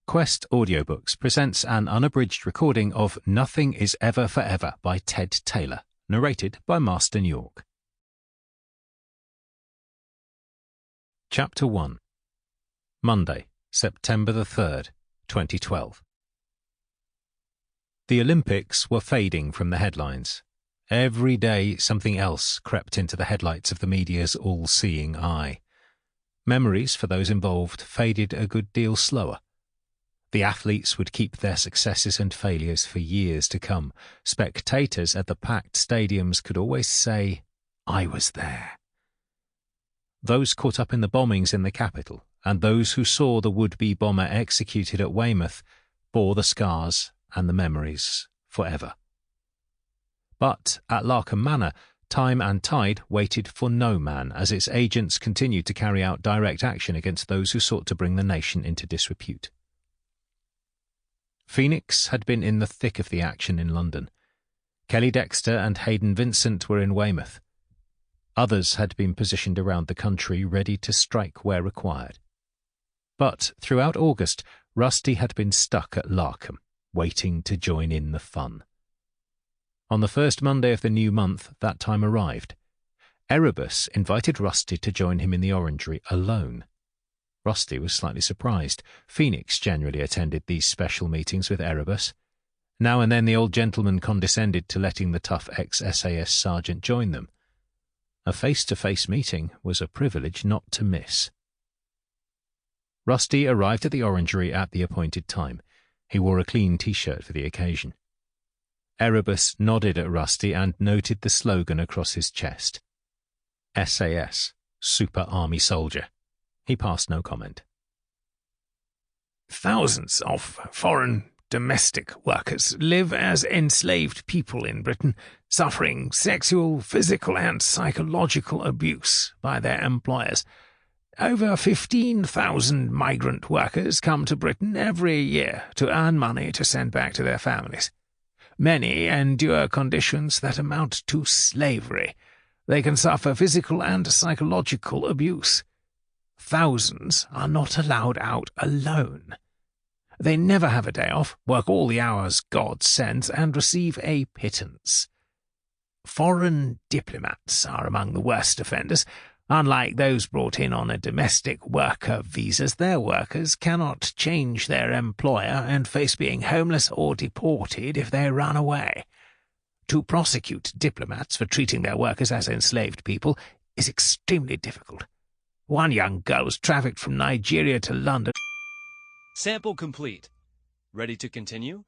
Quest Audiobooks presents an unabridged recording of Nothing Is Ever Forever by Ted Tayler, narrated by Marston York. Chapter 1. Monday, September the 3rd, 2012. The Olympics were fading from the headlines. Every day something else crept into the headlights of the media's all-seeing eye. Memories for those involved faded a good deal slower. The athletes would keep their successes and failures for years to come. Spectators at the packed stadiums could always say, "I was there." Those caught up in the bombings in the capital, and those who saw the would-be bomber executed at Weymouth, bore the scars and the memories forever. But at Larkham Manor, time and tide waited for no man as its agents continued to carry out direct action against those who sought to bring the nation into disrepute. Phoenix had been in the thick of the action in London. Kelly Dexter and Hayden Vincent were in Weymouth. Others had been positioned around the country, ready to strike where required. But throughout August, Rusty had been stuck at Larkham, waiting to join in the fun. On the first Monday of the new month, that time arrived. Erebus invited Rusty to join him in the orangery alone. Rusty was slightly surprised. Phoenix generally attended these special meetings with Erebus. Now and then the old gentleman condescended to letting the tough ex-SAS sergeant join them. A face-to-face meeting was a privilege not to miss. Rusty arrived at the orangery at the appointed time. He wore a clean T-shirt for the occasion. Erebus nodded at Rusty and noted the slogan across his chest. SAS, Super Army Soldier. He passed no comment. Thousands of foreign domestic workers live as enslaved people in Britain, suffering sexual, physical and psychological abuse by their employers. Over 15,000 migrant workers come to Britain every year to earn money to send back to their families. Many endure conditions that amount to slavery. They can suffer physical and psychological abuse. Thousands are not allowed out alone. They never have a day off, work all the hours God sends, and receive a pittance. Foreign diplomats are among the worst offenders. Unlike those brought in on a domestic worker visas, their workers cannot change their employer and face being homeless or deported if they run away. To prosecute diplomats for treating their workers as enslaved people is extremely difficult. One young girl was trafficked from Nigeria to London. Sample complete. Ready to continue?